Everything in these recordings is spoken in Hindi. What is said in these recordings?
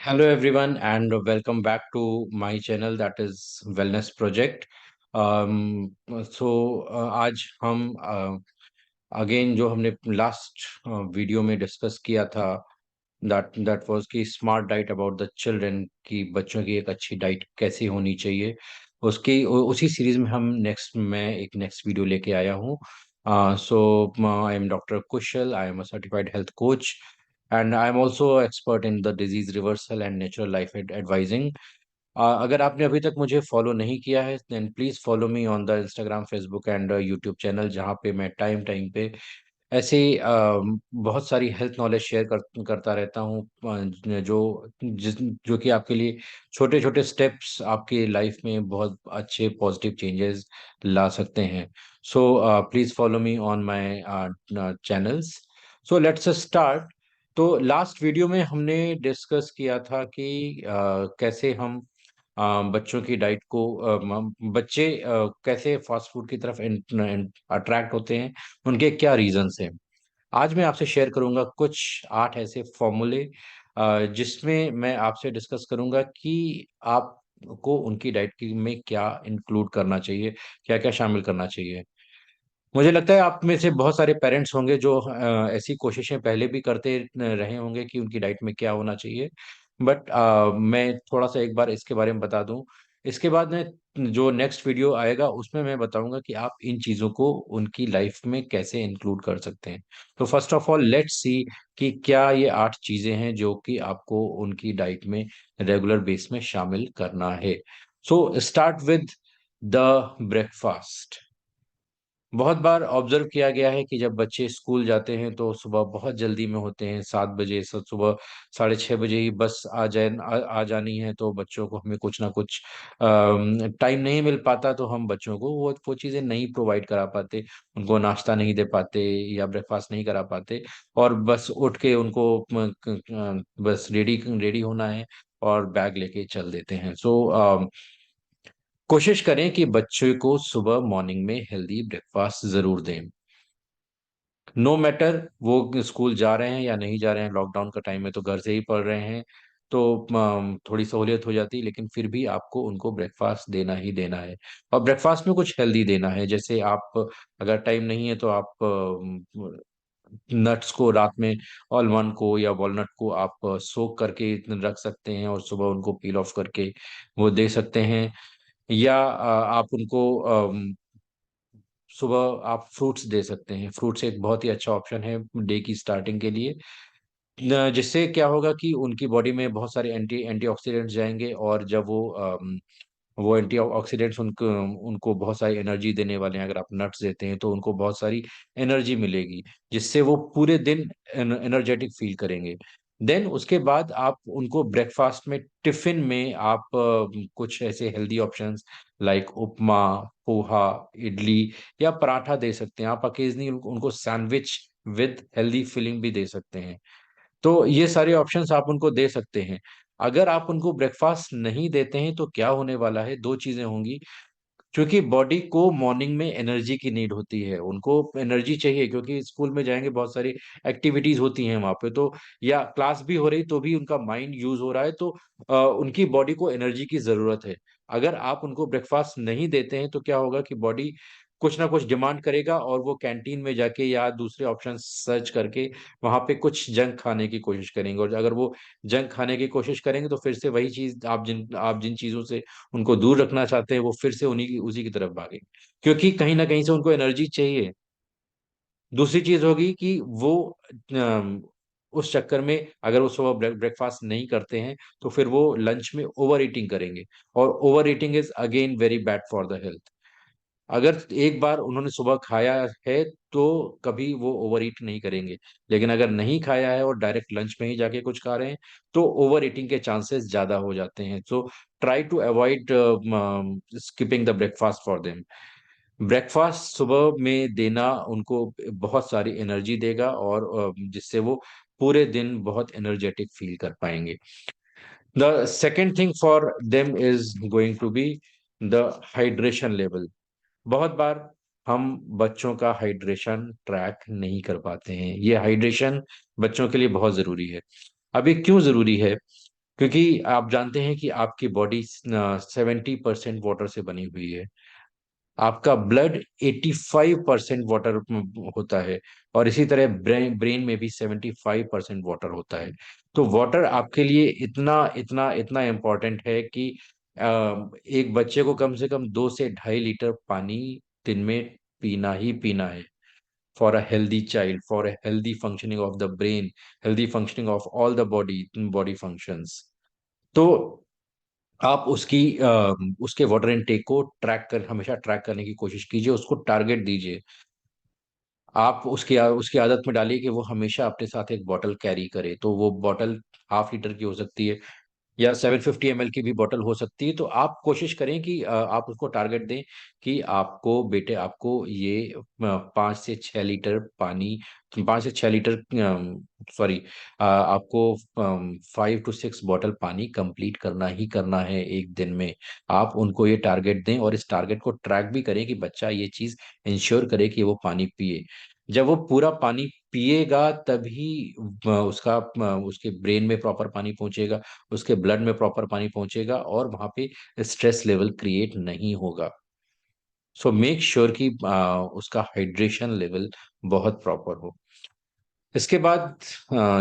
Hello everyone and welcome back to my channel that is Wellness Project. आज हम अगेन जो हमने लास्ट वीडियो में डिस्कस किया था दैट वाज कि smart diet about the children की बच्चों की एक अच्छी डाइट कैसी होनी चाहिए उसी सीरीज में मैं एक नेक्स्ट वीडियो लेके आया हूँ. So I am doctor Kushal. I am a certified health coach and I'm also expert in the disease reversal and natural life advising. अगर आपने अभी तक मुझे फॉलो नहीं किया है then please follow me on the Instagram, Facebook and YouTube channel, जहाँ पे मैं टाइम टाइम पे ऐसे ही बहुत सारी हेल्थ नॉलेज करता रहता हूँ, जो कि आपके लिए छोटे छोटे स्टेप्स आपकी लाइफ में बहुत अच्छे पॉजिटिव चेंजेस ला सकते हैं. So please follow me on my channels. So let's start. तो लास्ट वीडियो में हमने डिस्कस किया था कि कैसे हम बच्चों की डाइट को बच्चे कैसे फास्ट फूड की तरफ अट्रैक्ट होते हैं, उनके क्या रीजंस हैं. आज मैं आपसे शेयर करूंगा कुछ 8 ऐसे फॉर्मूले जिसमें मैं आपसे डिस्कस करूंगा कि आपको उनकी में क्या इंक्लूड करना चाहिए, क्या क्या शामिल करना चाहिए. मुझे लगता है आप में से बहुत सारे पेरेंट्स होंगे जो ऐसी कोशिशें पहले भी करते रहे होंगे कि उनकी डाइट में क्या होना चाहिए. बट मैं थोड़ा सा एक बार इसके बारे में बता दूं. इसके बाद में जो नेक्स्ट वीडियो आएगा उसमें मैं बताऊंगा कि आप इन चीज़ों को उनकी लाइफ में कैसे इंक्लूड कर सकते हैं. तो first of all let's see कि क्या ये 8 चीज़ें हैं जो कि आपको उनकी डाइट में रेगुलर बेस में शामिल करना है. So start with the breakfast. बहुत बार ऑब्जर्व किया गया है कि जब बच्चे स्कूल जाते हैं तो सुबह बहुत जल्दी में होते हैं, 7 बजे, सुबह 6:30 बजे ही बस आ जानी है, तो बच्चों को हमें कुछ ना कुछ टाइम नहीं मिल पाता, तो हम बच्चों को वो चीज़ें नहीं प्रोवाइड करा पाते, उनको नाश्ता नहीं दे पाते या ब्रेकफास्ट नहीं करा पाते. और बस उठ के उनको बस रेडी रेडी होना है और बैग लेके चल देते हैं. कोशिश करें कि बच्चे को सुबह मॉर्निंग में हेल्दी ब्रेकफास्ट जरूर दें. नो मैटर वो स्कूल जा रहे हैं या नहीं जा रहे हैं, लॉकडाउन का टाइम है तो घर से ही पढ़ रहे हैं, तो थोड़ी सहूलियत हो जाती है, लेकिन फिर भी आपको उनको ब्रेकफास्ट देना ही देना है. और ब्रेकफास्ट में कुछ हेल्दी देना है. जैसे आप, अगर टाइम नहीं है तो आप नट्स को रात में, आलमंड को या वॉलनट को आप सोक करके रख सकते हैं और सुबह उनको पील ऑफ करके वो दे सकते हैं. या आप उनको सुबह आप फ्रूट्स दे सकते हैं. फ्रूट्स एक बहुत ही अच्छा ऑप्शन है डे की स्टार्टिंग के लिए. जिससे क्या होगा कि उनकी बॉडी में बहुत सारे एंटीऑक्सीडेंट्स जाएंगे, और जब वो एंटीऑक्सीडेंट्स उनको उनको बहुत सारी एनर्जी देने वाले हैं. अगर आप नट्स देते हैं तो उनको बहुत सारी एनर्जी मिलेगी, जिससे वो पूरे दिन एनर्जेटिक फील करेंगे. देन उसके बाद आप उनको ब्रेकफास्ट में, टिफिन में आप कुछ ऐसे हेल्दी ऑप्शंस लाइक उपमा, पोहा, इडली या पराठा दे सकते हैं. आप अकेजनली उनको सैंडविच विद हेल्दी फिलिंग भी दे सकते हैं. तो ये सारे ऑप्शंस आप उनको दे सकते हैं. अगर आप उनको ब्रेकफास्ट नहीं देते हैं तो क्या होने वाला है, दो चीजें होंगी. क्योंकि बॉडी को मॉर्निंग में एनर्जी की नीड होती है, उनको एनर्जी चाहिए, क्योंकि स्कूल में जाएंगे, बहुत सारी एक्टिविटीज होती हैं वहां पे, तो या क्लास भी हो रही तो भी उनका माइंड यूज हो रहा है, तो उनकी बॉडी को एनर्जी की जरूरत है. अगर आप उनको ब्रेकफास्ट नहीं देते हैं तो क्या होगा कि बॉडी कुछ ना कुछ डिमांड करेगा और वो कैंटीन में जाके या दूसरे ऑप्शन सर्च करके वहां पे कुछ जंक खाने की कोशिश करेंगे. और अगर वो जंक खाने की कोशिश करेंगे तो फिर से वही चीज, आप जिन चीजों से उनको दूर रखना चाहते हैं, वो फिर से उन्हीं की उसी की तरफ भागेंगे, क्योंकि कहीं ना कहीं से उनको एनर्जी चाहिए. दूसरी चीज होगी कि वो अम, उस चक्कर में अगर वो सुबह ब्रेकफास्ट नहीं करते हैं तो फिर वो लंच में ओवर ईटिंग करेंगे, और over eating is again very bad for the health. अगर एक बार उन्होंने सुबह खाया है तो कभी वो ओवर ईट नहीं करेंगे, लेकिन अगर नहीं खाया है और डायरेक्ट लंच में ही जाके कुछ खा रहे हैं तो ओवर ईटिंग के चांसेस ज्यादा हो जाते हैं. So try to avoid skipping the breakfast for them. Breakfast सुबह में देना उनको बहुत सारी एनर्जी देगा, और जिससे वो पूरे दिन बहुत एनर्जेटिक फील कर पाएंगे. The second thing for them is going to be the hydration level. बहुत बार हम बच्चों का हाइड्रेशन ट्रैक नहीं कर पाते हैं. ये हाइड्रेशन बच्चों के लिए बहुत जरूरी है. अभी क्यों जरूरी है? क्योंकि आप जानते हैं कि आपकी बॉडी 70% वाटर से बनी हुई है। आपका ब्लड 85% वाटर होता है, और इसी तरह ब्रेन ब्रेन में भी 75% वाटर होता है। तो वाटर आपके लिए इतना इतना इतना इम्पोर्टेंट है कि एक बच्चे को कम से कम 2 से 2.5 लीटर पानी दिन में पीना ही पीना है, for a healthy child, for a healthy functioning of the brain, healthy functioning of all the body body functions. तो आप उसके वाटर इनटेक को हमेशा ट्रैक करने की कोशिश कीजिए, उसको टारगेट दीजिए। आप उसकी आदत में डालिए कि वो हमेशा अपने साथ एक बॉटल कैरी करे, तो वो बॉटल 1/2 लीटर की हो सकती है या 750 ml की भी बॉटल हो सकती है। तो आप कोशिश करें कि आप उसको टारगेट दें कि आपको बेटे आपको ये 5 से 6 लीटर पानी, 5 से 6 लीटर, सॉरी, आपको 5 to 6 बॉटल पानी कंप्लीट करना ही करना है एक दिन में। आप उनको ये टारगेट दें और इस टारगेट को ट्रैक भी करें कि बच्चा ये चीज इंश्योर करे कि वो पानी पिए। जब वो पूरा पानी पिएगा तभी उसके ब्रेन में प्रॉपर पानी पहुंचेगा, उसके ब्लड में प्रॉपर पानी पहुंचेगा, और वहां पे स्ट्रेस लेवल क्रिएट नहीं होगा। सो मेक श्योर कि उसका हाइड्रेशन लेवल बहुत प्रॉपर हो। इसके बाद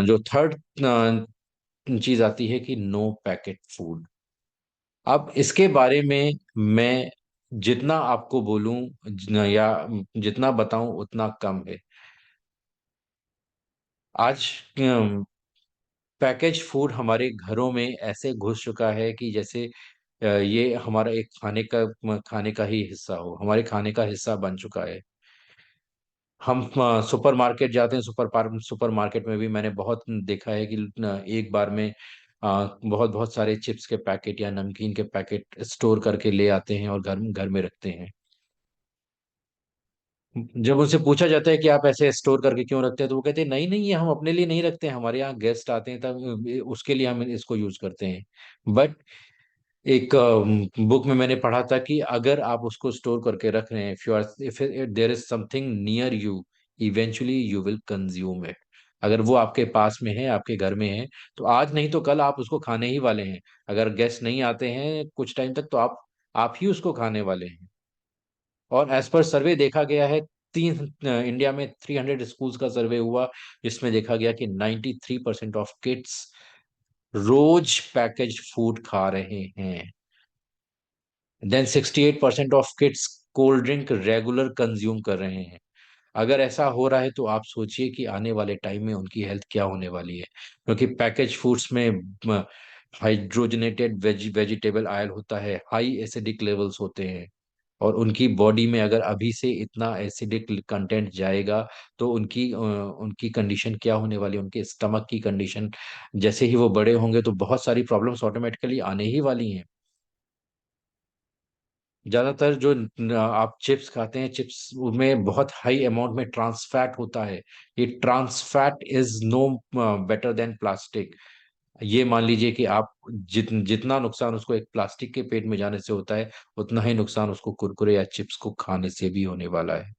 जो थर्ड चीज आती है कि नो पैकेट फूड। अब इसके बारे में मैं जितना आपको बोलूं या जितना बताऊं उतना कम है। आज पैकेज फूड हमारे घरों में ऐसे घुस चुका है कि जैसे ये हमारा एक खाने का ही हिस्सा हो, हमारे खाने का हिस्सा बन चुका है। हम सुपरमार्केट जाते हैं, सुपरमार्केट में भी मैंने बहुत देखा है कि एक बार में बहुत बहुत सारे चिप्स के पैकेट या नमकीन के पैकेट स्टोर करके ले आते हैं और घर घर में रखते हैं। जब उनसे पूछा जाता है कि आप ऐसे स्टोर करके क्यों रखते हैं, तो वो कहते हैं नहीं नहीं, ये हम अपने लिए नहीं रखते हैं, हमारे यहाँ गेस्ट आते हैं तब उसके लिए हम इसको यूज करते हैं। बट एक बुक में मैंने पढ़ा था कि अगर आप उसको स्टोर करके रख रहे हैं, if there is something near you, eventually you will consume it. अगर वो आपके पास में है, आपके घर में है, तो आज नहीं तो कल आप उसको खाने ही वाले हैं। अगर गेस्ट नहीं आते हैं कुछ टाइम तक, तो आप ही उसको खाने वाले हैं। और एज पर सर्वे देखा गया है, इंडिया में 300 स्कूल्स का सर्वे हुआ, जिसमें देखा गया कि 93% ऑफ किड्स रोज पैकेज फूड खा रहे हैं। Then 68% of kids cold drink regular consume कर रहे हैं। अगर ऐसा हो रहा है तो आप सोचिए कि आने वाले टाइम में उनकी हेल्थ क्या होने वाली है, क्योंकि पैकेज फूड्स में हाइड्रोजनेटेड वेजिटेबल ऑयल होता है, हाई एसिडिक लेवल्स होते हैं, और उनकी बॉडी में अगर अभी से इतना एसिडिक कंटेंट जाएगा तो उनकी कंडीशन क्या होने वाली है, उनके स्टमक की कंडीशन। जैसे ही वो बड़े होंगे तो बहुत सारी प्रॉब्लम्स ऑटोमेटिकली आने ही वाली हैं। ज्यादातर जो आप चिप्स खाते हैं, चिप्स में बहुत हाई अमाउंट में ट्रांस फैट होता है। ये trans fat is no better than plastic. ये मान लीजिए कि आप जितना नुकसान उसको एक प्लास्टिक के पेट में जाने से होता है, उतना ही नुकसान उसको कुरकुरे या चिप्स को खाने से भी होने वाला है।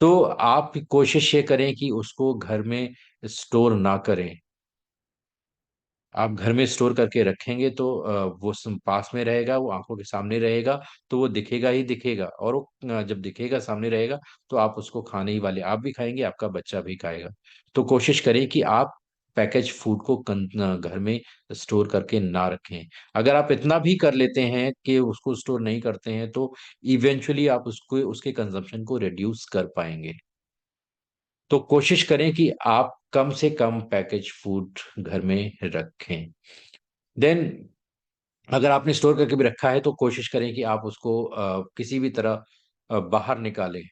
तो आप कोशिश ये करें कि उसको घर में स्टोर ना करें। आप घर में स्टोर करके रखेंगे तो वो पास में रहेगा, वो आंखों के सामने रहेगा, तो वो दिखेगा ही दिखेगा, और वो जब दिखेगा, सामने रहेगा, तो आप उसको खाने ही वाले, आप भी खाएंगे, आपका बच्चा भी खाएगा। तो कोशिश करें कि आप पैकेज फूड को घर में स्टोर करके ना रखें। अगर आप इतना भी कर लेते हैं कि उसको स्टोर नहीं करते हैं, तो इवेंचुअली आप उसको उसके कंजम्पशन को रिड्यूस कर पाएंगे। तो कोशिश करें कि आप कम से कम पैकेज फूड घर में रखें। देन अगर आपने स्टोर करके भी रखा है तो कोशिश करें कि आप उसको किसी भी तरह बाहर निकालें,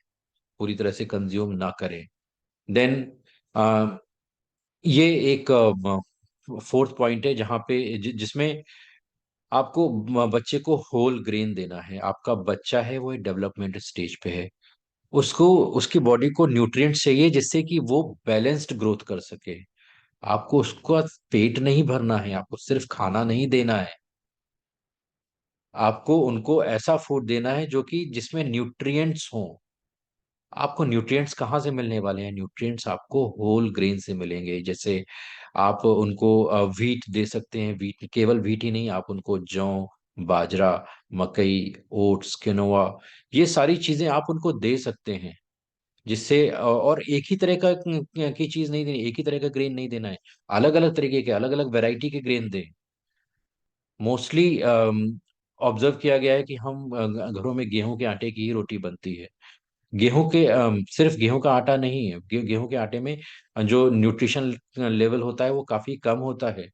पूरी तरह से कंज्यूम ना करें। देन ये एक फोर्थ पॉइंट है जहां पे जिसमें आपको बच्चे को होल ग्रेन देना है। आपका बच्चा है वो डेवलपमेंट स्टेज पे है, उसको उसकी बॉडी को न्यूट्रिएंट्स चाहिए जिससे कि वो बैलेंस्ड ग्रोथ कर सके। आपको उसका पेट नहीं भरना है, आपको सिर्फ खाना नहीं देना है, आपको उनको ऐसा फूड देना है जो कि जिसमें न्यूट्रिएंट्स हों। आपको न्यूट्रिएंट्स कहाँ से मिलने वाले हैं? न्यूट्रिएंट्स आपको होल ग्रेन से मिलेंगे। जैसे आप उनको व्हीट दे सकते हैं, व्हीट केवल व्हीट ही नहीं, आप उनको जौ, बाजरा, मकई, ओट्स, किनोआ, ये सारी चीजें आप उनको दे सकते हैं। जिससे और एक ही तरह का की चीज नहीं देनी, एक ही तरह का ग्रेन नहीं देना है। अलग अलग तरीके के, अलग अलग वैरायटी के ग्रेन दें। मोस्टली ऑब्जर्व किया गया है कि हम घरों में गेहूं के आटे की ही रोटी बनती है। गेहूं के सिर्फ गेहूं का आटा नहीं है, गेहूं के आटे में जो न्यूट्रिशन लेवल होता है वो काफी कम होता है।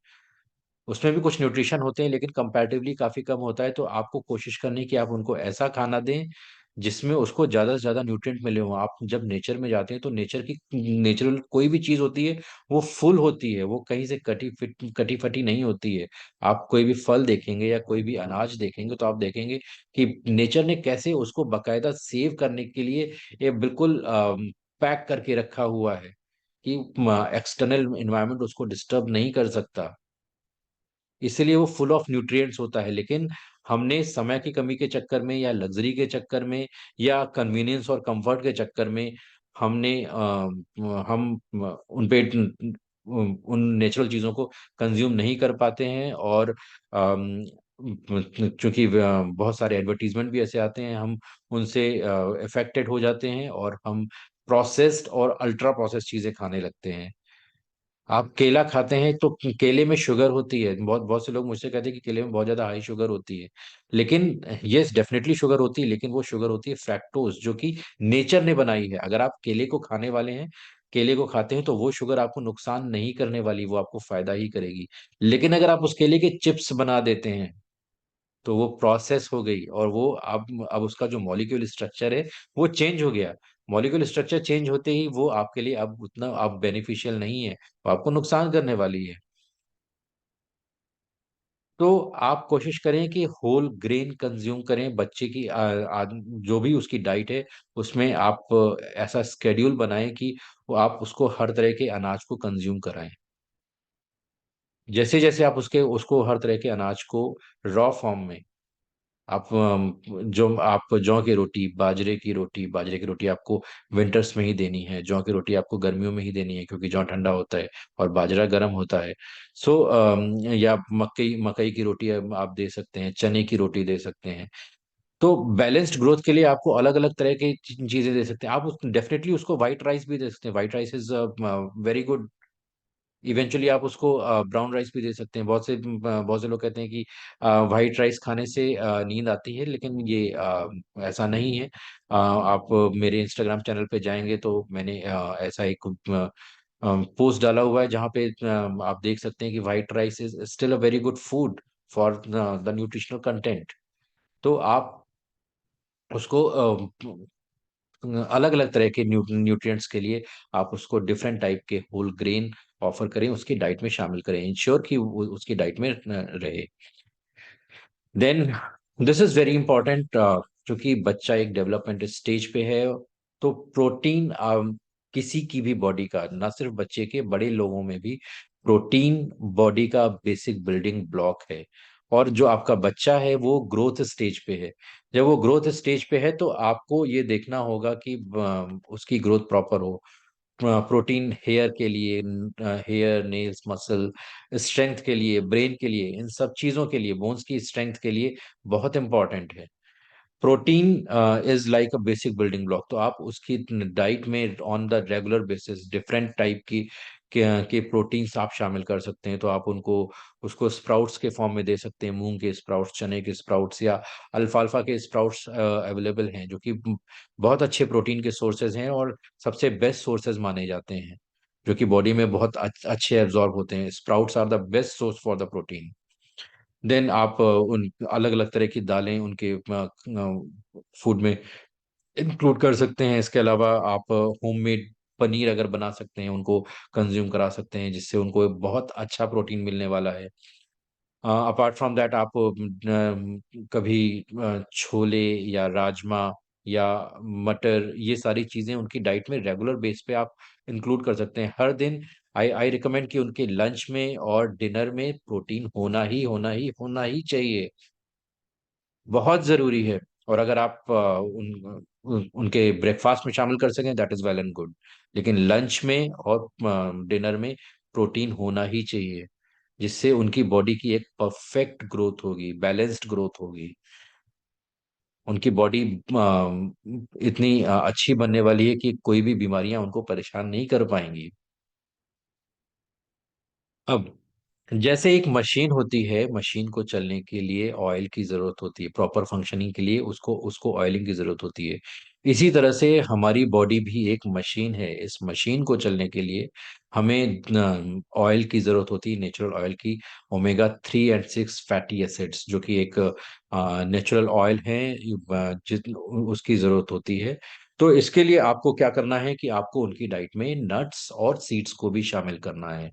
उसमें भी कुछ न्यूट्रिशन होते हैं लेकिन कंपैरेटिवली काफी कम होता है। तो आपको कोशिश करनी है कि आप उनको ऐसा खाना दें जिसमें उसको ज्यादा से ज्यादा न्यूट्रिएंट मिले हों। आप जब नेचर में जाते हैं तो नेचुरल कोई भी चीज होती है वो फुल होती है, वो कहीं से कटी फटी नहीं होती है। आप कोई भी फल देखेंगे या कोई भी अनाज देखेंगे तो आप देखेंगे कि नेचर ने कैसे उसको बकायदा सेव करने के लिए ये बिल्कुल पैक करके रखा हुआ है कि एक्सटर्नल एनवायरनमेंट उसको डिस्टर्ब नहीं कर सकता। इसीलिए वो फुल ऑफ न्यूट्रिएंट्स होता है। लेकिन हमने समय की कमी के चक्कर में या लग्जरी के चक्कर में या कन्वीनियंस और कंफर्ट के चक्कर में हमने हम उन पे उन नेचुरल चीजों को कंज्यूम नहीं कर पाते हैं। और चूंकि बहुत सारे एडवर्टीजमेंट भी ऐसे आते हैं, हम उनसे अफेक्टेड हो जाते हैं और हम प्रोसेस्ड और अल्ट्रा प्रोसेस्ड चीजें खाने लगते हैं। आप केला खाते हैं तो केले में शुगर होती है। बहुत बहुत से लोग मुझसे कहते हैं कि केले में बहुत ज्यादा हाई शुगर होती है। लेकिन यस, डेफिनेटली शुगर होती है, लेकिन वो शुगर होती है फ्रैक्टोज, जो कि नेचर ने बनाई है। अगर आप केले को खाने वाले हैं, केले को खाते हैं, तो वो शुगर आपको नुकसान नहीं करने वाली, वो आपको फायदा ही करेगी। लेकिन अगर आप उस केले के चिप्स बना देते हैं तो वो प्रोसेस हो गई, और वो अब उसका जो मॉलिक्यूल स्ट्रक्चर है वो चेंज हो गया। मॉलिक्यूल स्ट्रक्चर चेंज होते ही वो आपके लिए अब उतना अब बेनिफिशियल नहीं है, वो आपको नुकसान करने वाली है। तो आप कोशिश करें कि होल ग्रेन कंज्यूम करें। बच्चे की जो भी उसकी डाइट है उसमें आप ऐसा स्केड्यूल बनाएं कि वो आप उसको हर तरह के अनाज को कंज्यूम कराएं। जैसे जैसे आप उसके उसको हर तरह के अनाज को रॉ फॉर्म में आप जो आप जौ की रोटी, बाजरे की रोटी आपको विंटर्स में ही देनी है। जौ की रोटी आपको गर्मियों में ही देनी है क्योंकि जौ ठंडा होता है और बाजरा गर्म होता है। सो या मकई मकई की रोटी आप दे सकते हैं, चने की रोटी दे सकते हैं। तो बैलेंस्ड ग्रोथ के लिए आपको अलग अलग तरह की चीजें दे सकते हैं। आप डेफिनेटली उसको व्हाइट राइस भी दे सकते हैं। White rice is very good. Eventually आप उसको ब्राउन राइस भी दे सकते हैं। बहुत से लोग कहते हैं कि व्हाइट राइस खाने से नींद आती है, लेकिन ये ऐसा नहीं है। आप मेरे इंस्टाग्राम चैनल पे जाएंगे तो मैंने ऐसा एक पोस्ट डाला हुआ है जहाँ पे आप देख सकते हैं कि white rice is still a very good food for the nutritional content. तो आप उसको अलग अलग तरह के न्यूट्रिएंट्स के लिए आप उसको डिफरेंट टाइप के होल ग्रेन ऑफर करें, उसकी डाइट में शामिल करें, इंश्योर कि वो उसकी डाइट में रहे। Then this is very important, क्योंकि बच्चा एक डेवलपमेंट स्टेज पे है। तो प्रोटीन किसी की भी बॉडी का, ना सिर्फ बच्चे के, बड़े लोगों में भी प्रोटीन बॉडी का बेसिक बिल्डिंग ब्लॉक है। और जो आपका बच्चा है वो ग्रोथ स्टेज पे है। जब वो ग्रोथ स्टेज पे है तो आपको ये देखना होगा कि उसकी ग्रोथ प्रॉपर हो। प्रोटीन हेयर के लिए, हेयर, नेल्स, मसल स्ट्रेंथ के लिए, ब्रेन के लिए, इन सब चीजों के लिए, बोन्स की स्ट्रेंथ के लिए बहुत इंपॉर्टेंट है। Protein is like a basic building block. तो आप उसकी डाइट में on the regular basis different type के प्रोटीन्स आप शामिल कर सकते हैं। तो आप उनको उसको स्प्राउट्स के फॉर्म में दे सकते हैं। मूंग के स्प्राउट्स, चने के स्प्राउट्स या अल्फाल्फा के स्प्राउट्स अवेलेबल हैं, जो कि बहुत अच्छे प्रोटीन के सोर्सेज हैं और सबसे बेस्ट सोर्सेज माने जाते हैं, जो कि बॉडी में बहुत अच्छे एब्जॉर्ब होते हैं। Sprouts are the best source for the protein. Then आप उन अलग अलग तरह की दालें उनके फूड में इंक्लूड कर सकते हैं। इसके अलावा आप होममेड पनीर अगर बना सकते हैं, उनको कंज्यूम करा सकते हैं, जिससे उनको बहुत अच्छा प्रोटीन मिलने वाला है। अपार्ट फ्रॉम दैट आप कभी छोले या राजमा या मटर, ये सारी चीजें उनकी डाइट में रेगुलर बेस पे आप इंक्लूड कर सकते हैं हर दिन। आई आई रिकमेंड कि उनके लंच में और डिनर में प्रोटीन होना ही चाहिए। बहुत जरूरी है। और अगर आप उनके ब्रेकफास्ट में शामिल कर सकें, that is well and good. लेकिन लंच में और डिनर में प्रोटीन होना ही चाहिए, जिससे उनकी बॉडी की एक परफेक्ट ग्रोथ होगी, बैलेंस्ड ग्रोथ होगी। उनकी बॉडी इतनी अच्छी बनने वाली है कि कोई भी बीमारियां उनको परेशान नहीं कर पाएंगी। अब जैसे एक मशीन होती है, मशीन को चलने के लिए ऑयल की जरूरत होती है, प्रॉपर फंक्शनिंग के लिए उसको उसको ऑयलिंग की जरूरत होती है। इसी तरह से हमारी बॉडी भी एक मशीन है। इस मशीन को चलने के लिए हमें ऑयल की जरूरत होती है, नेचुरल ऑयल की। ओमेगा 3 और 6 फैटी एसिड्स, जो कि एक नेचुरल ऑयल है, जिस उसकी जरूरत होती है। तो इसके लिए आपको क्या करना है कि आपको उनकी डाइट में नट्स और सीड्स को भी शामिल करना है।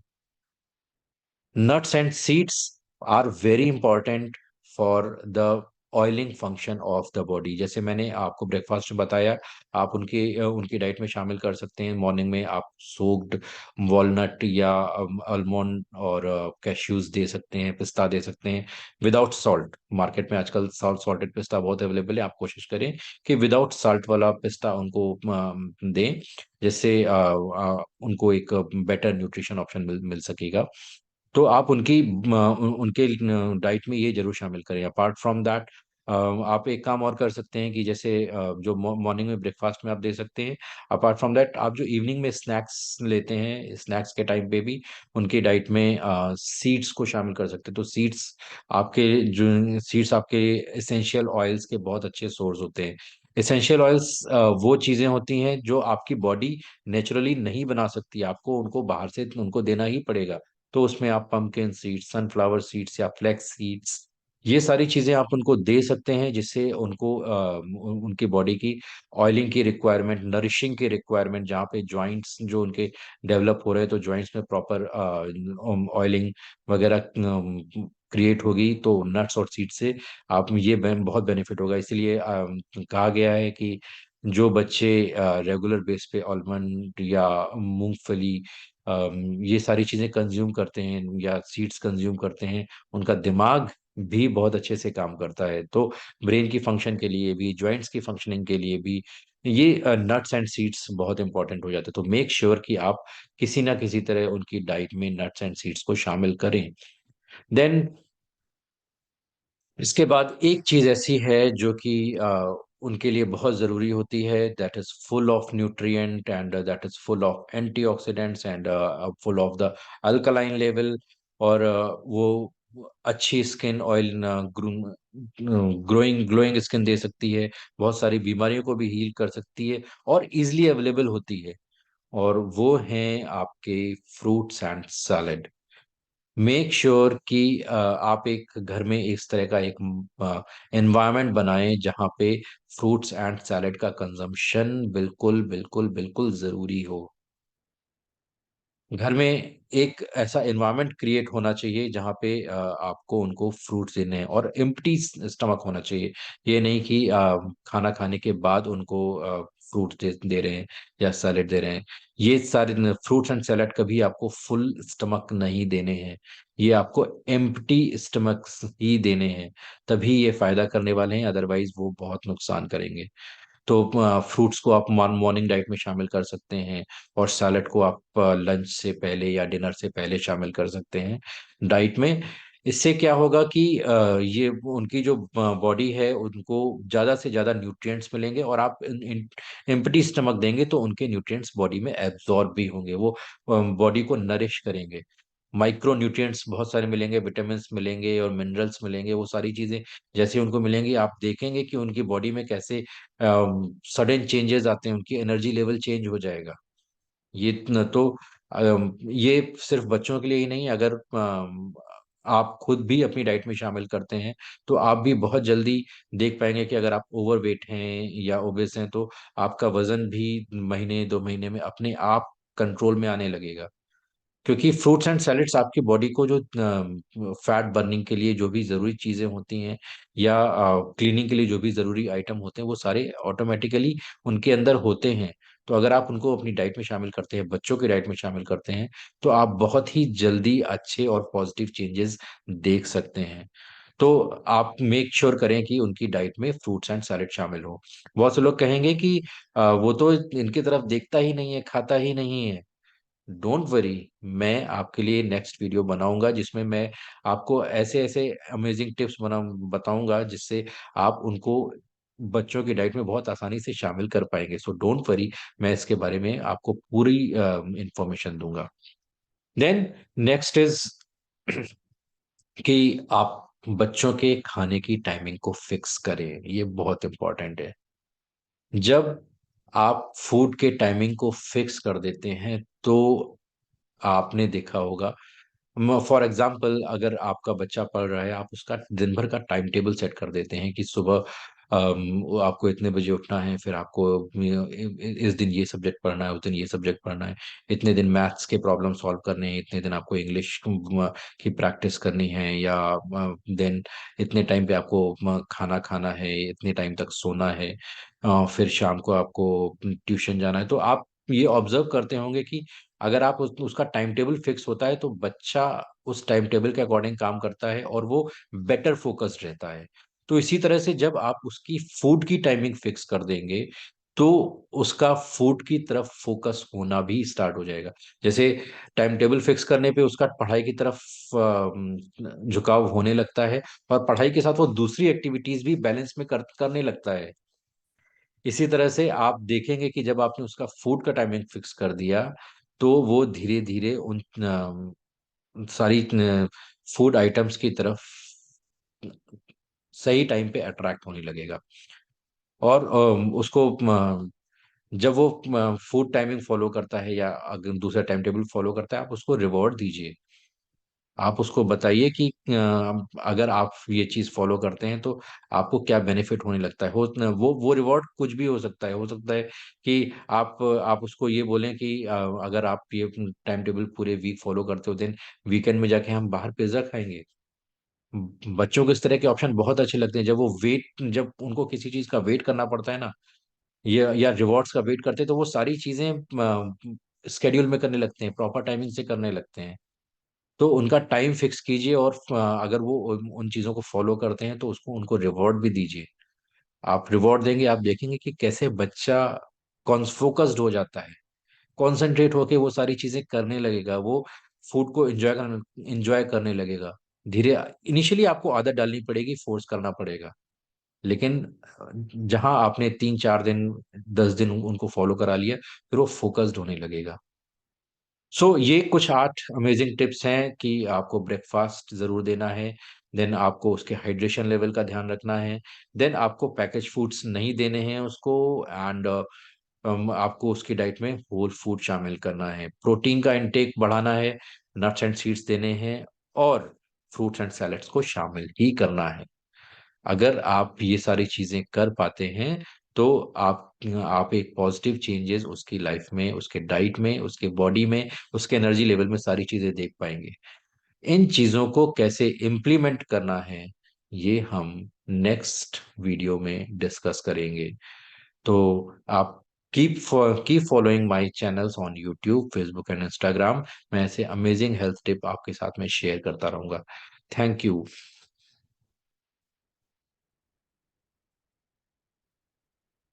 Nuts and seeds are very important for the oiling function of the body. जैसे मैंने आपको ब्रेकफास्ट में बताया, आप उनकी डाइट में शामिल कर सकते हैं। मॉर्निंग में आप सोक्ड वॉलनट या आलमंड और कैश्यूज दे सकते हैं, पिस्ता दे सकते हैं, विदाउट सॉल्ट। मार्केट में आजकल सॉल्टेड पिस्ता बहुत अवेलेबल है। आप कोशिश करें कि विदाउट सॉल्ट वाला पिस्ता उनको दें, जिससे उनको एक बेटर न्यूट्रिशन ऑप्शन मिल सकेगा। तो आप उनके डाइट में ये जरूर शामिल करें। अपार्ट फ्रॉम दैट आप एक काम और कर सकते हैं कि जैसे जो मॉर्निंग में ब्रेकफास्ट में आप दे सकते हैं, अपार्ट फ्रॉम दैट आप जो इवनिंग में स्नैक्स लेते हैं, स्नैक्स के टाइम पे भी उनकी डाइट में सीड्स को शामिल कर सकते हैं। तो सीड्स आपके एसेंशियल ऑयल्स के बहुत अच्छे सोर्स होते हैं। एसेंशियल ऑयल्स वो चीजें होती हैं जो आपकी बॉडी नेचुरली नहीं बना सकती, आपको उनको बाहर से उनको देना ही पड़ेगा। तो उसमें आप पंपकिन सीड्स, सनफ्लावर सीड्स या फ्लैक्स सीड्स, ये सारी चीजें आप उनको दे सकते हैं, जिससे उनको उनकी बॉडी की ऑयलिंग की रिक्वायरमेंट, नरिशिंग की रिक्वायरमेंट, जहाँ पे जॉइंट्स जो उनके डेवलप हो रहे हैं, तो जॉइंट्स में प्रॉपर ऑयलिंग वगैरह क्रिएट होगी, तो नट्स और सीड से आप ये बहुत बेनिफिट होगा। इसलिए कहा गया है कि जो बच्चे रेगुलर बेस पे आलमंड या मूंगफली ये सारी चीजें कंज्यूम करते हैं या सीड्स कंज्यूम करते हैं, उनका दिमाग भी बहुत अच्छे से काम करता है। तो ब्रेन की फंक्शन के लिए भी, जॉइंट्स की फंक्शनिंग के लिए भी ये नट्स एंड सीड्स बहुत इंपॉर्टेंट हो जाते हैं। तो मेक श्योर कि आप किसी ना किसी तरह उनकी डाइट में नट्स एंड सीड्स को शामिल करें। देन इसके बाद एक चीज ऐसी है जो कि उनके लिए बहुत जरूरी होती है, that is full of nutrient and that is full of antioxidants and full of the alkaline level. और वो अच्छी स्किन ऑयल, ग्लोइंग स्किन दे सकती है, बहुत सारी बीमारियों को भी हील कर सकती है और इजिली अवेलेबल होती है। और वो हैं आपके fruits and salad. Make sure कि आप एक घर में इस तरह का एक एनवायरनमेंट बनाएं जहां पे फ्रूट्स एंड सैलेड का कंजम्पशन बिल्कुल बिल्कुल बिल्कुल जरूरी हो। घर में एक ऐसा एनवायरनमेंट क्रिएट होना चाहिए जहाँ पे आपको उनको फ्रूट्स देने हैं, और एम्प्टी स्टमक होना चाहिए। ये नहीं कि खाना खाने के बाद उनको फ्रूट दे रहे हैं या सैलेड दे रहे हैं। ये सारे फ्रूट्स एंड सैलेड कभी आपको फुल स्टमक नहीं देने हैं, ये आपको एम्प्टी स्टमक ही देने हैं। तभी ये फायदा करने वाले हैं, अदरवाइज वो बहुत नुकसान करेंगे। तो फ्रूट्स को आप मॉर्निंग डाइट में शामिल कर सकते हैं, और सैलड को आप लंच से पहले या डिनर से पहले शामिल कर सकते हैं डाइट में। इससे क्या होगा कि ये उनकी जो बॉडी है उनको ज्यादा से ज्यादा न्यूट्रिएंट्स मिलेंगे, और आप एम्प्टी स्टमक देंगे तो उनके न्यूट्रिएंट्स बॉडी में एब्जॉर्ब भी होंगे, वो बॉडी को नरिश करेंगे। माइक्रो न्यूट्रिएंट्स बहुत सारे मिलेंगे, विटामिन्स मिलेंगे और मिनरल्स मिलेंगे। वो सारी चीजें जैसे उनको मिलेंगी, आप देखेंगे कि उनकी बॉडी में कैसे सडन चेंजेस आते हैं, उनकी एनर्जी लेवल चेंज हो जाएगा। ये सिर्फ बच्चों के लिए ही नहीं, अगर आप खुद भी अपनी डाइट में शामिल करते हैं तो आप भी बहुत जल्दी देख पाएंगे कि अगर आप ओवरवेट हैं या ओबेस हैं, तो आपका वजन भी महीने 2 महीने में अपने आप कंट्रोल में आने लगेगा। क्योंकि फ्रूट्स एंड सैलेड्स आपकी बॉडी को जो फैट बर्निंग के लिए जो भी जरूरी चीजें होती हैं, या क्लीनिंग के लिए जो भी जरूरी आइटम होते हैं, वो सारे ऑटोमेटिकली उनके अंदर होते हैं। तो अगर आप उनको अपनी डाइट में शामिल करते हैं, बच्चों की डाइट में शामिल करते हैं, तो आप बहुत ही जल्दी अच्छे और पॉजिटिव चेंजेस देख सकते हैं। तो आप मेक श्योर करें कि उनकी डाइट में फ्रूट्स एंड सैलेड शामिल हो। बहुत से लोग कहेंगे कि वो तो इनकी तरफ देखता ही नहीं है, खाता ही नहीं है। डोंट वरी, मैं आपके लिए नेक्स्ट वीडियो बनाऊंगा जिसमें मैं आपको ऐसे ऐसे अमेजिंग टिप्स बताऊंगा जिससे आप उनको बच्चों की डाइट में बहुत आसानी से शामिल कर पाएंगे। सो डोंट वरी, मैं इसके बारे में आपको पूरी इंफॉर्मेशन दूंगा। देन नेक्स्ट इज कि आप बच्चों के खाने की टाइमिंग को फिक्स करें। ये बहुत इंपॉर्टेंट है। जब आप फूड के टाइमिंग को फिक्स कर देते हैं तो आपने देखा होगा, फॉर एग्जाम्पल अगर आपका बच्चा पढ़ रहा है, आप उसका दिन भर का टाइम टेबल सेट कर देते हैं कि सुबह वो आपको इतने बजे उठना है, फिर आपको इस दिन ये सब्जेक्ट पढ़ना है, उस दिन ये सब्जेक्ट पढ़ना है, इतने दिन मैथ्स के प्रॉब्लम सॉल्व करने हैं, इतने दिन आपको इंग्लिश की प्रैक्टिस करनी है, या देन इतने टाइम पे आपको खाना खाना है, इतने टाइम तक सोना है, फिर शाम को आपको ट्यूशन जाना है। तो आप ये ऑब्जर्व करते होंगे कि अगर आप उसका टाइम टेबल फिक्स होता है तो बच्चा उस टाइम टेबल के अकॉर्डिंग काम करता है और वो बेटर फोकस्ड रहता है। तो इसी तरह से जब आप उसकी फूड की टाइमिंग फिक्स कर देंगे तो उसका फूड की तरफ फोकस होना भी स्टार्ट हो जाएगा। जैसे टाइम टेबल फिक्स करने पे उसका पढ़ाई की तरफ झुकाव होने लगता है, और पढ़ाई के साथ वो दूसरी एक्टिविटीज भी बैलेंस में करने लगता है। इसी तरह से आप देखेंगे कि जब आपने उसका फूड का टाइमिंग फिक्स कर दिया तो वो धीरे धीरे उन सारी फूड आइटम्स की तरफ सही टाइम पे अट्रैक्ट होने लगेगा। और उसको जब वो फूड टाइमिंग फॉलो करता है या अगर दूसरा टाइम टेबल फॉलो करता है, आप उसको रिवॉर्ड दीजिए। आप उसको बताइए कि अगर आप ये चीज फॉलो करते हैं तो आपको क्या बेनिफिट होने लगता है। वो रिवॉर्ड कुछ भी हो सकता है। हो सकता है कि आप उसको ये बोलें कि अगर आप ये टाइम टेबल पूरे वीक फॉलो करते हो, देन वीकेंड में जाके हम बाहर पिज्जा खाएंगे। बच्चों को इस तरह के ऑप्शन बहुत अच्छे लगते हैं। जब उनको किसी चीज का वेट करना पड़ता है ना, या रिवॉर्ड्स का वेट करते हैं, तो वो सारी चीजें स्केड्यूल में करने लगते हैं, प्रॉपर टाइमिंग से करने लगते हैं। तो उनका टाइम फिक्स कीजिए, और अगर वो उन चीजों को फॉलो करते हैं तो उसको उनको रिवॉर्ड भी दीजिए। आप रिवॉर्ड देंगे, आप देखेंगे कि कैसे बच्चा फोकस्ड हो जाता है, कॉन्सेंट्रेट होके वो सारी चीजें करने लगेगा, वो फूड को एंजॉय करने लगेगा। धीरे इनिशियली आपको आदत डालनी पड़ेगी, फोर्स करना पड़ेगा, लेकिन जहां आपने 3 4 दिन 10 दिन उनको फॉलो करा लिया, फिर वो फोकस्ड होने लगेगा। ये कुछ 8 अमेजिंग टिप्स हैं कि आपको ब्रेकफास्ट जरूर देना है, देन आपको उसके हाइड्रेशन लेवल का ध्यान रखना है, देन आपको पैकेज फूड्स नहीं देने हैं उसको, एंड आपको उसकी डाइट में होल फूड शामिल करना है, प्रोटीन का इंटेक बढ़ाना है, नट्स एंड सीड्स देने हैं, और फ्रूट्स एंड सैलेड्स को शामिल ही करना है। अगर आप ये सारी चीजें कर पाते हैं तो आप एक पॉजिटिव चेंजेस उसकी लाइफ में, उसके डाइट में, उसके बॉडी में, उसके एनर्जी लेवल में सारी चीजें देख पाएंगे। इन चीजों को कैसे इम्प्लीमेंट करना है, ये हम नेक्स्ट वीडियो में डिस्कस करेंगे। तो आप keep following my channels on YouTube, Facebook and Instagram. मैं ऐसे अमेजिंग हेल्थ टिप आपके साथ में शेयर करता रहूंगा। Thank you.